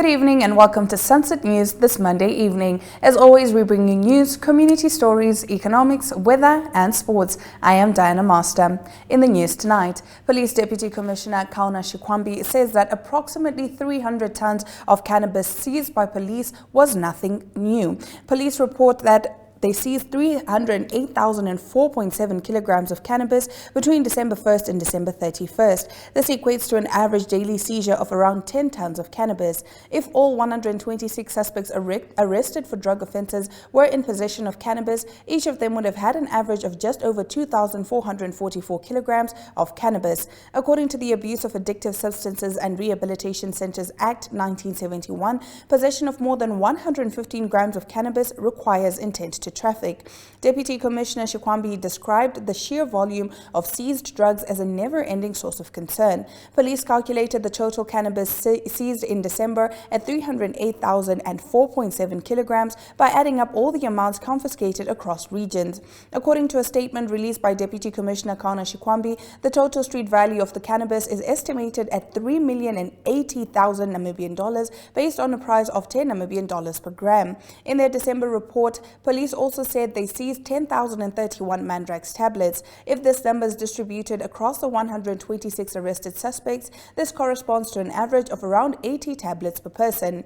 Good evening and welcome to Sunset News this Monday evening. As always, we bring you news, community stories, economics, weather and sports. I am Diana Master. In the news tonight, Police Deputy Commissioner Kauna Shikwambi says that approximately 300 tons of cannabis seized by police was nothing new. Police report that they seized 308,004.7 kilograms of cannabis between December 1st and December 31st. This equates to an average daily seizure of around 10 tons of cannabis. If all 126 suspects arrested for drug offences were in possession of cannabis, each of them would have had an average of just over 2,444 kilograms of cannabis. According to the Abuse of Addictive Substances and Rehabilitation Centres Act 1971, possession of more than 115 grams of cannabis requires intent to traffic. Deputy Commissioner Shikwambi described the sheer volume of seized drugs as a never-ending source of concern. Police calculated the total cannabis seized in December at 308,004.7 kilograms by adding up all the amounts confiscated across regions. According to a statement released by Deputy Commissioner Kauna Shikwambi, the total street value of the cannabis is estimated at 3,080,000 Namibian dollars based on a price of 10 Namibian dollars per gram. In their December report, police also said they seized 10,031 Mandrax tablets. If this number is distributed across the 126 arrested suspects, this corresponds to an average of around 80 tablets per person.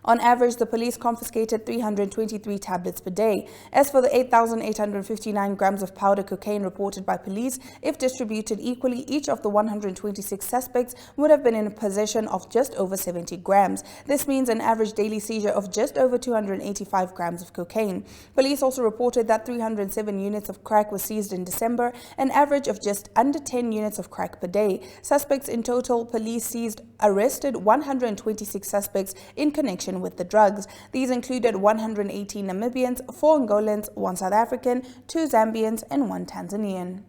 On average, the police confiscated 323 tablets per day. As for the 8,859 grams of powder cocaine reported by police, if distributed equally, each of the 126 suspects would have been in possession of just over 70 grams. This means an average daily seizure of just over 285 grams of cocaine. Police also reported that 307 units of crack were seized in December, an average of just under 10 units of crack per day. Suspects in total, police arrested 126 suspects in connection with the drugs. These included 118 Namibians, 4 Angolans, 1 South African, 2 Zambians and 1 Tanzanian.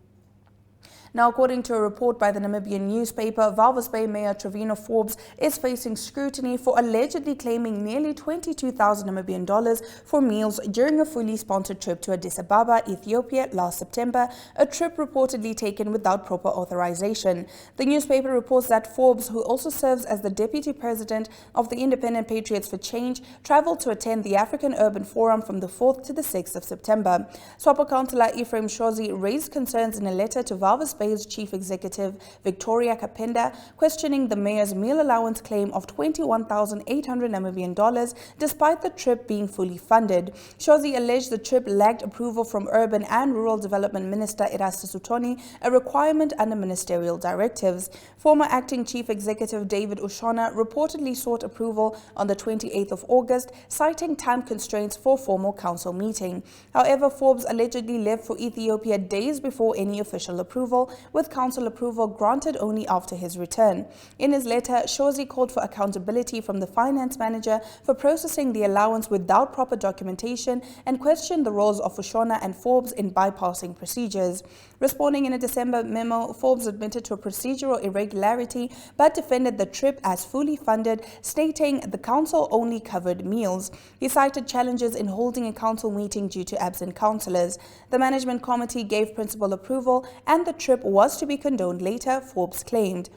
Now, according to a report by the Namibian newspaper, Walvis Bay Mayor Trevino Forbes is facing scrutiny for allegedly claiming nearly 22,000 Namibian dollars for meals during a fully sponsored trip to Addis Ababa, Ethiopia last September, a trip reportedly taken without proper authorization. The newspaper reports that Forbes, who also serves as the deputy president of the Independent Patriots for Change, traveled to attend the African Urban Forum from the 4th to the 6th of September. SWAPO councillor Ephraim Shozi raised concerns in a letter to Walvis Bay's Chief Executive Victoria Kapenda, questioning the mayor's meal allowance claim of 21,800 Namibian dollars despite the trip being fully funded. Shozi alleged the trip lacked approval from Urban and Rural Development Minister Erastus Uthoni, a requirement under ministerial directives. Former Acting Chief Executive David Ushona reportedly sought approval on the 28th of August, citing time constraints for a formal council meeting. However, Forbes allegedly left for Ethiopia days before any official approval, with council approval granted only after his return. In his letter, Shozi called for accountability from the finance manager for processing the allowance without proper documentation and questioned the roles of Ushona and Forbes in bypassing procedures. Responding in a December memo, Forbes admitted to a procedural irregularity but defended the trip as fully funded, stating the council only covered meals. He cited challenges in holding a council meeting due to absent councillors. The management committee gave principal approval and the trip was to be condoned later, Forbes claimed.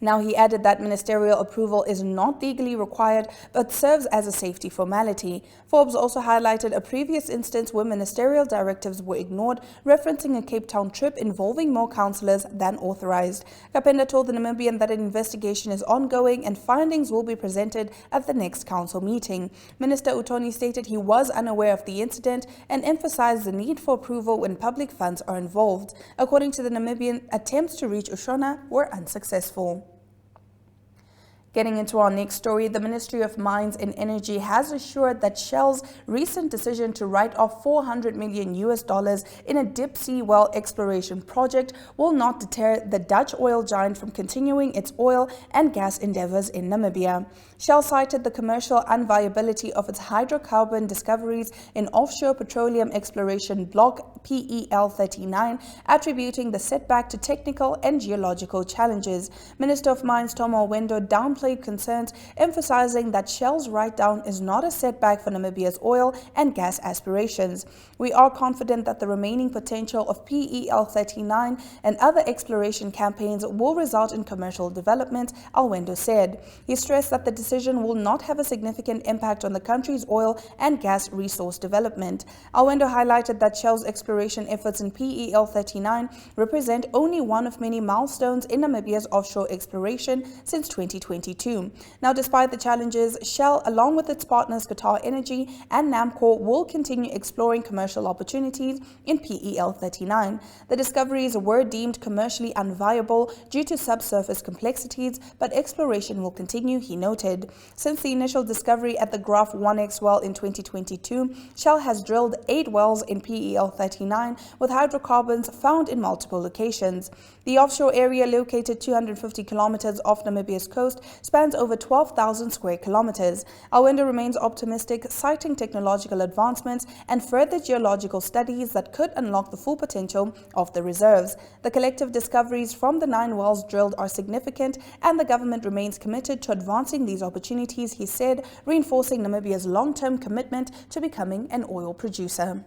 Now, he added that ministerial approval is not legally required but serves as a safety formality. Forbes also highlighted a previous instance where ministerial directives were ignored, referencing a Cape Town trip involving more councillors than authorized. Kapenda told the Namibian that an investigation is ongoing and findings will be presented at the next council meeting. Minister Uthoni stated he was unaware of the incident and emphasized the need for approval when public funds are involved. According to the Namibian, attempts to reach Ushona were unsuccessful. Getting into our next story, the Ministry of Mines and Energy has assured that Shell's recent decision to write off $400 million in a deep sea well exploration project will not deter the Dutch oil giant from continuing its oil and gas endeavors in Namibia. Shell cited the commercial unviability of its hydrocarbon discoveries in offshore petroleum exploration block PEL-39, attributing the setback to technical and geological challenges. Minister of Mines Tom Wendo downplayed downplayed concerns, emphasizing that Shell's write-down is not a setback for Namibia's oil and gas aspirations. We are confident that the remaining potential of PEL-39 and other exploration campaigns will result in commercial development, Alwendo said. He stressed that the decision will not have a significant impact on the country's oil and gas resource development. Alwendo highlighted that Shell's exploration efforts in PEL-39 represent only one of many milestones in Namibia's offshore exploration since 2022. Now, despite the challenges, Shell, along with its partners Qatar Energy and NAMCOR, will continue exploring commercial opportunities in PEL-39. The discoveries were deemed commercially unviable due to subsurface complexities, but exploration will continue, he noted. Since the initial discovery at the Graph 1X well in 2022, Shell has drilled 8 wells in PEL-39 with hydrocarbons found in multiple locations. The offshore area, located 250 kilometers off Namibia's coast, spans over 12,000 square kilometers. Alwendo remains optimistic, citing technological advancements and further geological studies that could unlock the full potential of the reserves. The collective discoveries from the 9 wells drilled are significant, and the government remains committed to advancing these opportunities, he said, reinforcing Namibia's long-term commitment to becoming an oil producer.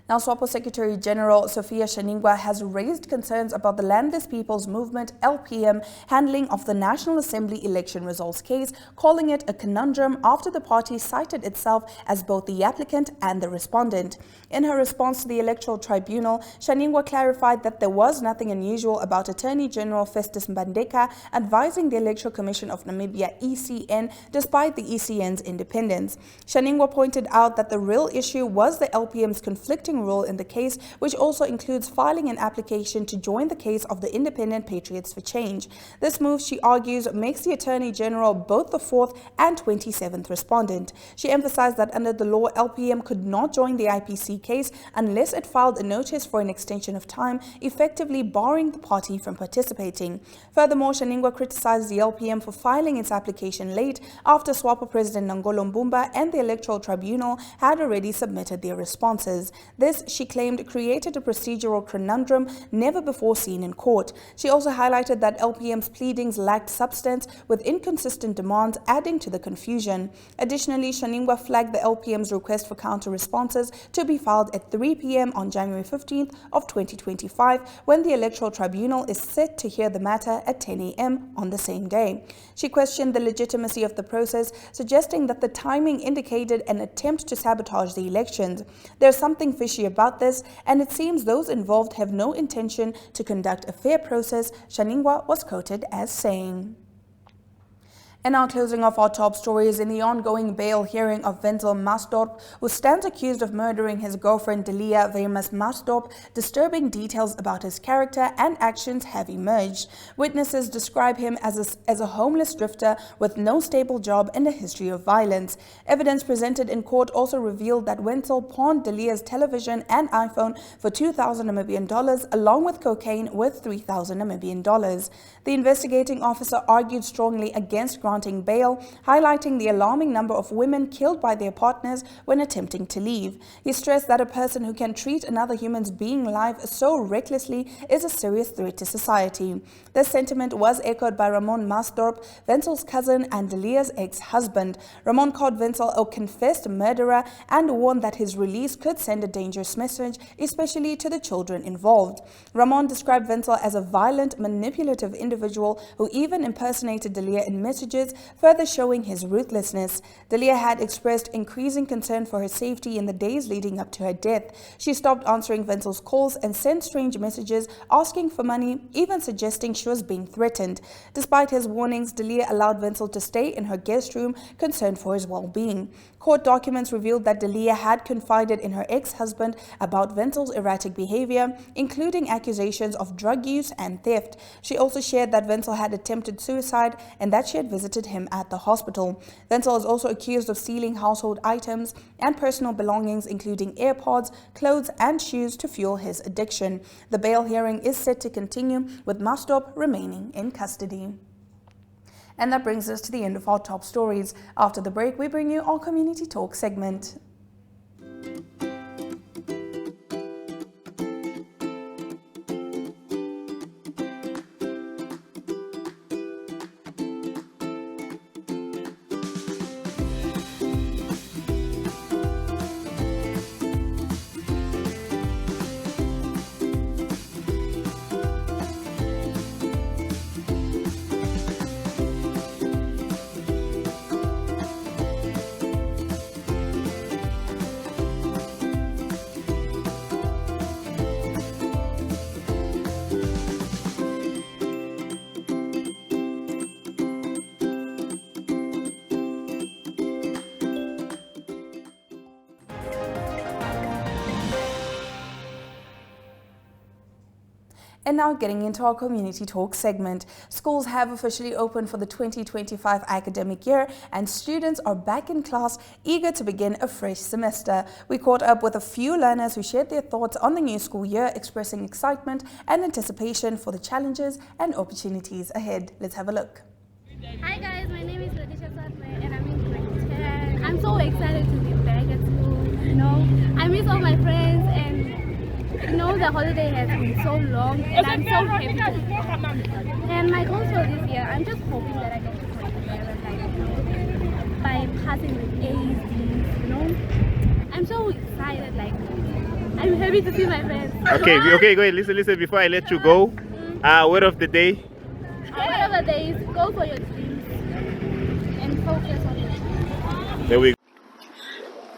Now, SWAPO Secretary General Sophia Shaningwa has raised concerns about the Landless People's Movement (LPM) handling of the National Assembly election results case, calling it a conundrum after the party cited itself as both the applicant and the respondent. In her response to the Electoral Tribunal, Shaningwa clarified that there was nothing unusual about Attorney General Festus Mbandeka advising the Electoral Commission of Namibia (ECN) despite the ECN's independence. Shaningwa pointed out that the real issue was the LPM's conflicting role in the case, which also includes filing an application to join the case of the Independent Patriots for Change. This move, she argues, makes the Attorney General both the 4th and 27th respondent. She emphasized that under the law, LPM could not join the IPC case unless it filed a notice for an extension of time, effectively barring the party from participating. Furthermore, Shaningwa criticized the LPM for filing its application late after SWAPO President Nangolo Mbumba and the Electoral Tribunal had already submitted their responses. This, she claimed, created a procedural conundrum never before seen in court. She also highlighted that LPM's pleadings lacked substance, with inconsistent demands adding to the confusion. Additionally, Shaningwa flagged the LPM's request for counter-responses to be filed at 3 p.m. on January 15th of 2025, when the Electoral Tribunal is set to hear the matter at 10 a.m. on the same day. She questioned the legitimacy of the process, suggesting that the timing indicated an attempt to sabotage the elections. There's something fishy about this, and it seems those involved have no intention to conduct a fair process, Shaningwa was quoted as saying. And now, closing off our top stories, in the ongoing bail hearing of Wenzel Masdorp, who stands accused of murdering his girlfriend Delia Weymouth Masdorp, disturbing details about his character and actions have emerged. Witnesses describe him as a homeless drifter with no stable job and a history of violence. Evidence presented in court also revealed that Wenzel pawned Delia's television and iPhone for 2,000 Namibian dollars, along with cocaine worth 3,000 Namibian dollars. The investigating officer argued strongly against granting bail, highlighting the alarming number of women killed by their partners when attempting to leave. He stressed that a person who can treat another human being's life so recklessly is a serious threat to society. This sentiment was echoed by Ramon Masdorp, Wenzel's cousin and Delia's ex-husband. Ramon called Wenzel a confessed murderer and warned that his release could send a dangerous message, especially to the children involved. Ramon described Wenzel as a violent, manipulative individual who even impersonated Delia in messages, further showing his ruthlessness. Delia had expressed increasing concern for her safety in the days leading up to her death. She stopped answering Wenzel's calls and sent strange messages asking for money, even suggesting she was being threatened. Despite his warnings, Delia allowed Wenzel to stay in her guest room, concerned for his well-being. Court documents revealed that Delia had confided in her ex-husband about Wenzel's erratic behavior, including accusations of drug use and theft. She also shared that Wenzel had attempted suicide and that she had visited him at the hospital. Wenzel is also accused of stealing household items and personal belongings, including AirPods, clothes, and shoes to fuel his addiction. The bail hearing is set to continue, with Masdorp remaining in custody. And that brings us to the end of our top stories. After the break, we bring you our Community Talk segment. And now getting into our community talk segment. Schools have officially opened for the 2025 academic year and students are back in class eager to begin a fresh semester. We caught up with a few learners who shared their thoughts on the new school year, expressing excitement and anticipation for the challenges and opportunities ahead. Let's have a look. Hi guys, my name is Ladisha Satme and I'm in grade 10. I'm so excited to be back at school. I miss all my friends and the holiday has been so long and I'm so happy to be back. And my goals for this year, I'm just hoping that I get to graduate by passing with A's, I'm so excited, I'm happy to see my friends. Okay, go ahead, listen, before I let you go, word of the day. Word of the day is go for your dreams and focus on it. There we go.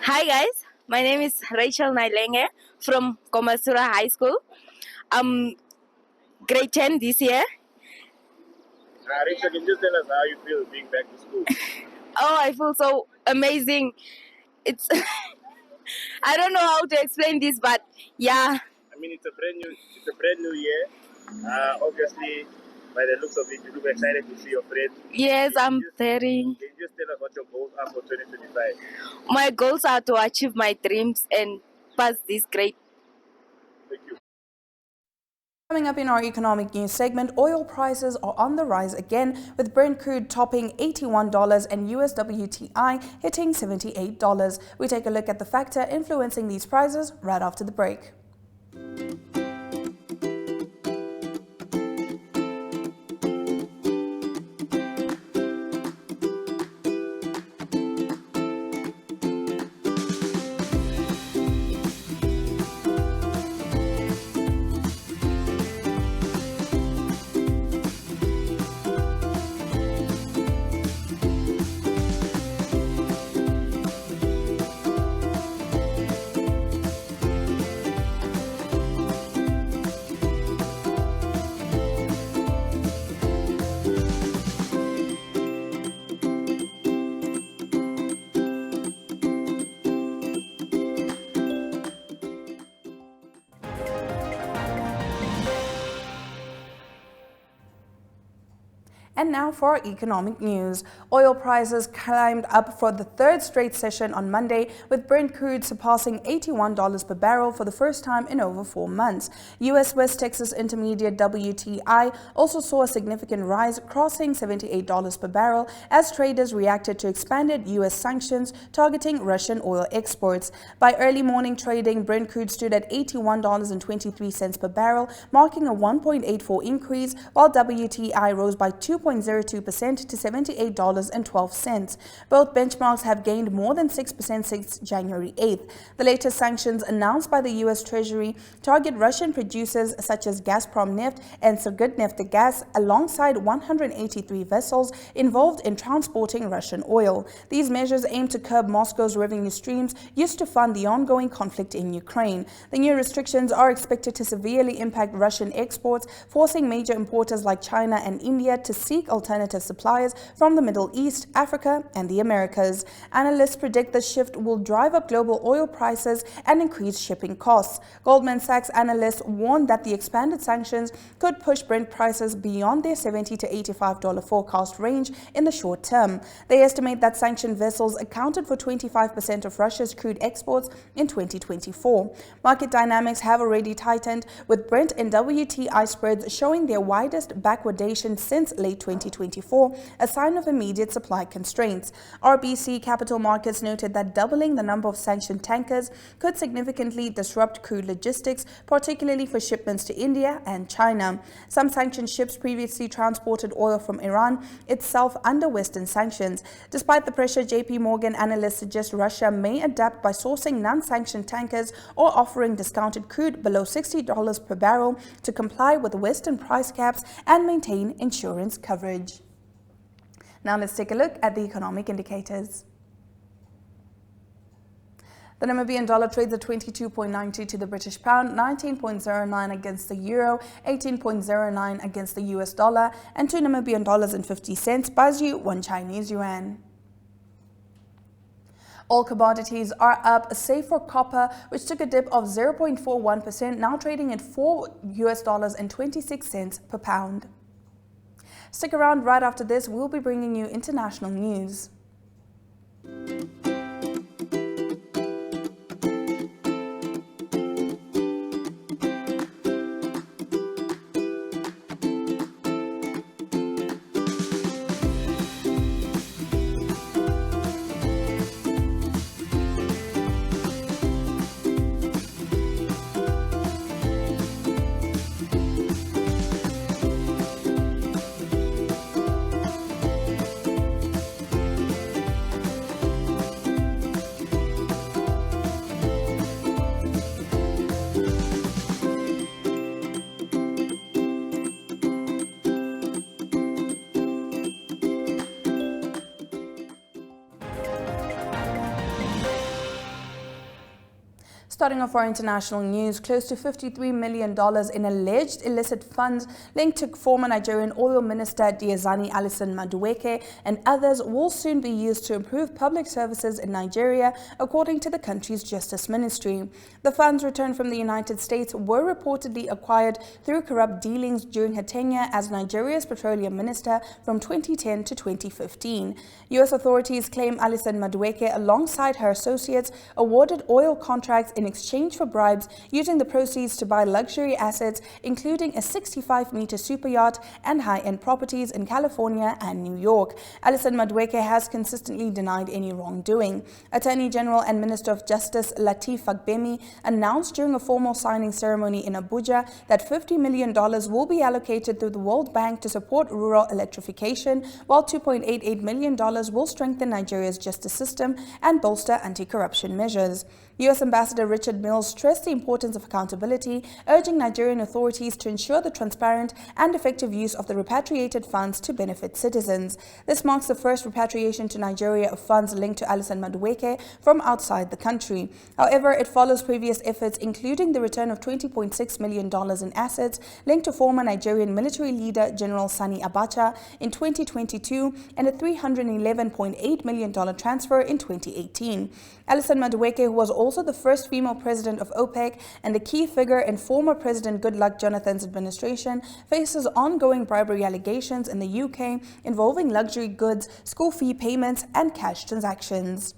Hi guys, my name is Rachel Nailenge from Komasura High School. I'm grade 10 this year. Rachel, can you just tell us how you feel being back to school? Oh, I feel so amazing. It's I don't know how to explain this, but yeah. I mean, it's a brand new year. Obviously, by the looks of it, you look excited to see your friends. Yes, I'm very. Can you just tell us what your goals are for 2025? My goals are to achieve my dreams and pass this grade. Thank you. Coming up in our economic news segment, oil prices are on the rise again, with Brent crude topping $81 and US WTI hitting $78. We take a look at the factor influencing these prices right after the break. And now for our economic news. Oil prices climbed up for the third straight session on Monday, with Brent crude surpassing $81 per barrel for the first time in over 4 months. U.S. West Texas Intermediate WTI also saw a significant rise, crossing $78 per barrel as traders reacted to expanded U.S. sanctions targeting Russian oil exports. By early morning trading, Brent crude stood at $81.23 per barrel, marking a 1.84 increase, while WTI rose by 2.02% to $78.12. Both benchmarks have gained more than 6% since January 8th. The latest sanctions announced by the U.S. Treasury target Russian producers such as Gazprom Neft and Surgutneftegas, alongside 183 vessels involved in transporting Russian oil. These measures aim to curb Moscow's revenue streams used to fund the ongoing conflict in Ukraine. The new restrictions are expected to severely impact Russian exports, forcing major importers like China and India to seek alternative suppliers from the Middle East, Africa, and the Americas. Analysts predict the shift will drive up global oil prices and increase shipping costs. Goldman Sachs analysts warned that the expanded sanctions could push Brent prices beyond their $70 to $85 forecast range in the short term. They estimate that sanctioned vessels accounted for 25% of Russia's crude exports in 2024. Market dynamics have already tightened, with Brent and WTI spreads showing their widest backwardation since late 2024, a sign of immediate supply constraints. RBC Capital Markets noted that doubling the number of sanctioned tankers could significantly disrupt crude logistics, particularly for shipments to India and China. Some sanctioned ships previously transported oil from Iran itself under Western sanctions. Despite the pressure, JP Morgan analysts suggest Russia may adapt by sourcing non-sanctioned tankers or offering discounted crude below $60 per barrel to comply with Western price caps and maintain insurance coverage. Now let's take a look at the economic indicators. The Namibian dollar trades at 22.92 to the British pound, 19.09 against the euro, 18.09 against the US dollar, and 2 Namibian dollars and 50 cents buys you 1 Chinese yuan. All commodities are up, save for copper, which took a dip of 0.41%, now trading at $4.26 per pound. Stick around. Right after this, we'll be bringing you international news. Starting off our international news, close to $53 million in alleged illicit funds linked to former Nigerian oil minister Diezani Alison Madueke and others will soon be used to improve public services in Nigeria, according to the country's Justice Ministry. The funds returned from the United States were reportedly acquired through corrupt dealings during her tenure as Nigeria's petroleum minister from 2010 to 2015. U.S. authorities claim Alison Madueke, alongside her associates, awarded oil contracts in exchange for bribes, using the proceeds to buy luxury assets, including a 65-meter superyacht and high-end properties in California and New York. Alison Madueke has consistently denied any wrongdoing. Attorney General and Minister of Justice Lateef Fagbemi announced during a formal signing ceremony in Abuja that $50 million will be allocated through the World Bank to support rural electrification, while $2.88 million will strengthen Nigeria's justice system and bolster anti-corruption measures. U.S. Ambassador Richard Mills stressed the importance of accountability, urging Nigerian authorities to ensure the transparent and effective use of the repatriated funds to benefit citizens. This marks the first repatriation to Nigeria of funds linked to Alison Madueke from outside the country. However, it follows previous efforts, including the return of $20.6 million in assets linked to former Nigerian military leader General Sani Abacha in 2022 and a $311.8 million transfer in 2018. Alison Madueke, who was also the first female president of OPEC and a key figure in former President Goodluck Jonathan's administration, faces ongoing bribery allegations in the UK involving luxury goods, school fee payments, and cash transactions.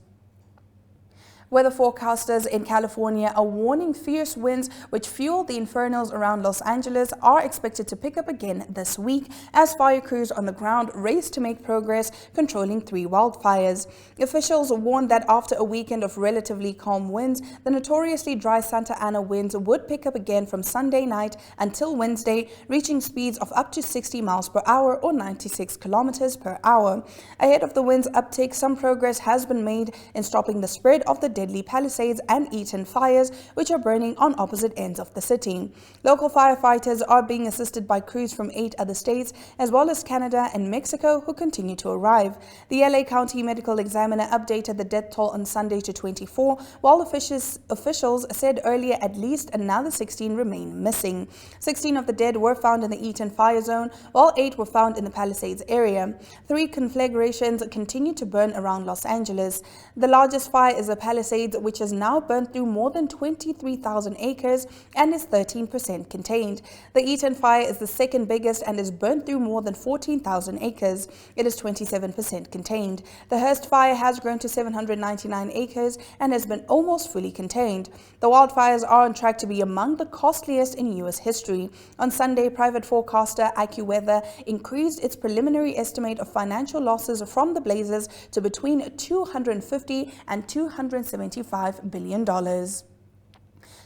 Weather forecasters in California are warning fierce winds which fuel the infernos around Los Angeles are expected to pick up again this week as fire crews on the ground race to make progress controlling 3 wildfires. Officials warned that after a weekend of relatively calm winds, the notoriously dry Santa Ana winds would pick up again from Sunday night until Wednesday, reaching speeds of up to 60 miles per hour or 96 kilometers per hour. Ahead of the wind's uptick, some progress has been made in stopping the spread of the deadly Palisades and Eaton fires, which are burning on opposite ends of the city. Local firefighters are being assisted by crews from 8 other states, as well as Canada and Mexico, who continue to arrive. The LA County Medical Examiner updated the death toll on Sunday to 24, while officials said earlier at least another 16 remain missing. 16 of the dead were found in the Eaton fire zone, while 8 were found in the Palisades area. 3 conflagrations continue to burn around Los Angeles. The largest fire is the Palisades, which has now burned through more than 23,000 acres and is 13% contained. The Eaton fire is the second biggest and has burned through more than 14,000 acres. It is 27% contained. The Hearst fire has grown to 799 acres and has been almost fully contained. The wildfires are on track to be among the costliest in U.S. history. On Sunday, private forecaster AccuWeather increased its preliminary estimate of financial losses from the blazes to between $250 and $275 billion.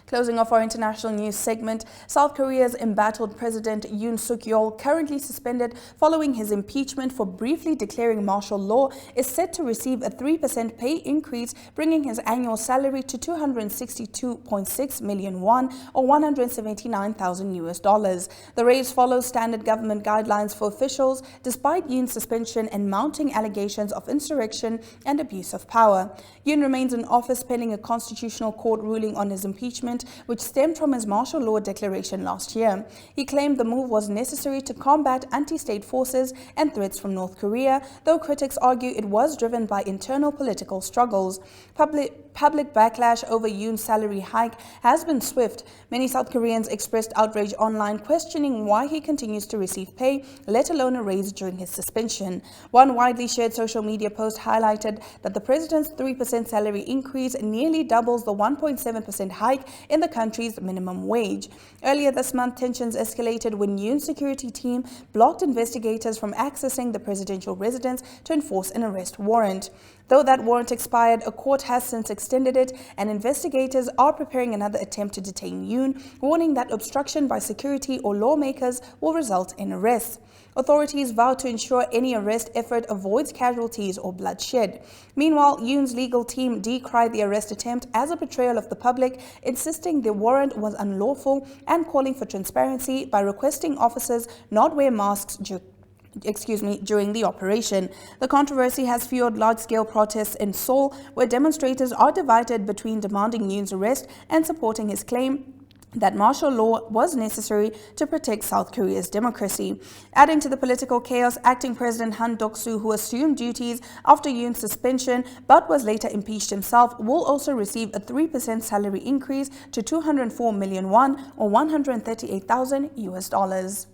Closing off our international news segment, South Korea's embattled President Yoon Suk-yeol, currently suspended following his impeachment for briefly declaring martial law, is set to receive a 3% pay increase, bringing his annual salary to 262.6 million won or $179,000. The raise follows standard government guidelines for officials, despite Yoon's suspension and mounting allegations of insurrection and abuse of power. Yoon remains in office pending a constitutional court ruling on his impeachment, punishment which stemmed from his martial law declaration last year. He claimed the move was necessary to combat anti-state forces and threats from North Korea, though critics argue it was driven by internal political struggles. Public backlash over Yoon's salary hike has been swift. Many South Koreans expressed outrage online, questioning why he continues to receive pay, let alone a raise during his suspension. One widely shared social media post highlighted that the president's 3% salary increase nearly doubles the 1.7% hike in the country's minimum wage. Earlier this month, tensions escalated when Yoon's security team blocked investigators from accessing the presidential residence to enforce an arrest warrant. Though that warrant expired, a court has since extended it, and investigators are preparing another attempt to detain Yoon, warning that obstruction by security or lawmakers will result in arrests. Authorities vow to ensure any arrest effort avoids casualties or bloodshed. Meanwhile, Yoon's legal team decried the arrest attempt as a betrayal of the public, insisting the warrant was unlawful and calling for transparency by requesting officers not wear masks during the operation. The controversy has fueled large-scale protests in Seoul, where demonstrators are divided between demanding Yoon's arrest and supporting his claim that martial law was necessary to protect South Korea's democracy. Adding to the political chaos, acting President Han Duck-soo, who assumed duties after Yoon's suspension but was later impeached himself, will also receive a 3% salary increase to 204 million won or $138,000.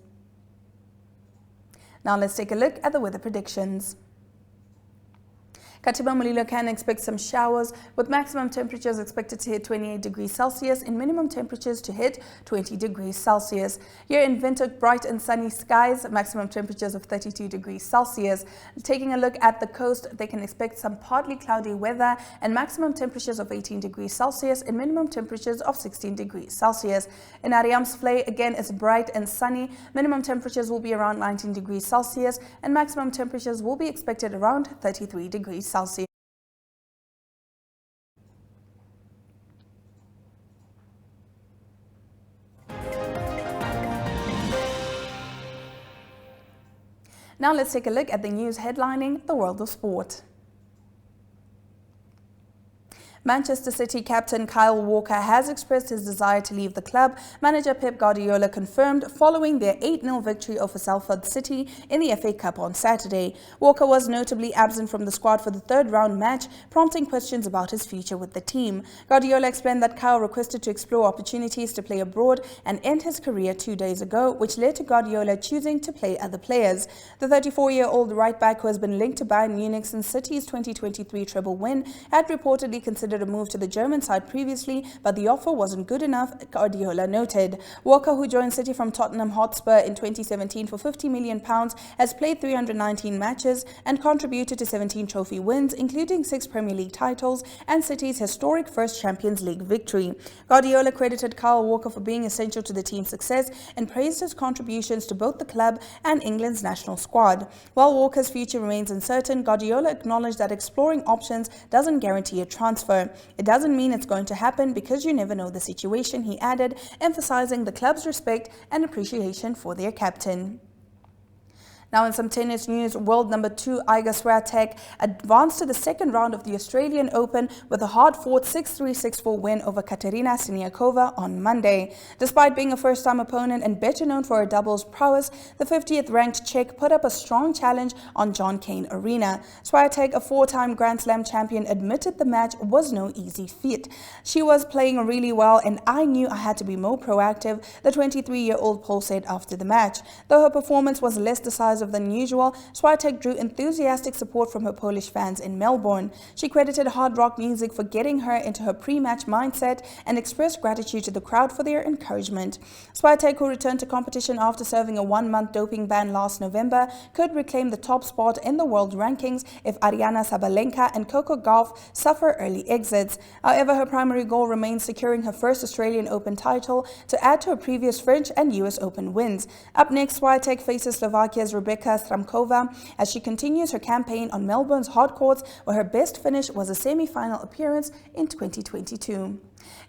Now let's take a look at the weather predictions. Katiba Mulilo can expect some showers, with maximum temperatures expected to hit 28 degrees Celsius and minimum temperatures to hit 20 degrees Celsius. Here in Windhoek, bright and sunny skies, maximum temperatures of 32 degrees Celsius. Taking a look at the coast, they can expect some partly cloudy weather and maximum temperatures of 18 degrees Celsius and minimum temperatures of 16 degrees Celsius. In Ariamsvlei, again, it's bright and sunny. Minimum temperatures will be around 19 degrees Celsius and maximum temperatures will be expected around 33 degrees Celsius. Now let's take a look at the news headlining the world of sport. Manchester City captain Kyle Walker has expressed his desire to leave the club, manager Pep Guardiola confirmed following their 8-0 victory over Salford City in the FA Cup on Saturday. Walker was notably absent from the squad for the third-round match, prompting questions about his future with the team. Guardiola explained that Kyle requested to explore opportunities to play abroad and end his career 2 days ago, which led to Guardiola choosing to play other players. The 34-year-old right-back, who has been linked to Bayern Munich since City's 2023 treble win, had reportedly considered a move to the German side previously, but the offer wasn't good enough, Guardiola noted. Walker, who joined City from Tottenham Hotspur in 2017 for £50 million, has played 319 matches and contributed to 17 trophy wins, including 6 Premier League titles and City's historic first Champions League victory. Guardiola credited Kyle Walker for being essential to the team's success and praised his contributions to both the club and England's national squad. While Walker's future remains uncertain, Guardiola acknowledged that exploring options doesn't guarantee a transfer. It doesn't mean it's going to happen because you never know the situation, he added, emphasizing the club's respect and appreciation for their captain. Now in some tennis news, world number 2 Iga Swiatek advanced to the second round of the Australian Open with a hard-fought 6-3, 6-4 win over Katerina Siniakova on Monday. Despite being a first-time opponent and better known for her doubles prowess, the 50th ranked Czech put up a strong challenge on John Cain Arena. Swiatek, a 4-time Grand Slam champion, admitted the match was no easy feat. She was playing really well and I knew I had to be more proactive, the 23-year-old Pole said after the match. Though her performance was less decisive than usual, Swiatek drew enthusiastic support from her Polish fans in Melbourne. She credited hard rock music for getting her into her pre-match mindset and expressed gratitude to the crowd for their encouragement. Swiatek, who returned to competition after serving a 1-month doping ban last November, could reclaim the top spot in the world rankings if Aryna Sabalenka and Coco Gauff suffer early exits. However, her primary goal remains securing her first Australian Open title to add to her previous French and US Open wins. Up next, Swiatek faces Slovakia's Rebeka Stramkova as she continues her campaign on Melbourne's hard courts, where her best finish was a semi-final appearance in 2022.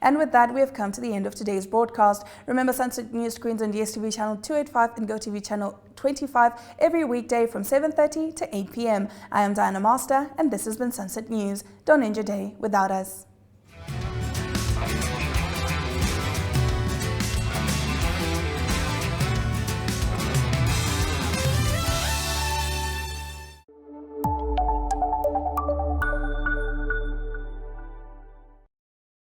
And with that, we have come to the end of today's broadcast. Remember, Sunset News screens on DSTV channel 285 and GoTV channel 25 every weekday from 7:30 to 8 p.m. I am Diana Master, and this has been Sunset News. Don't end your day without us.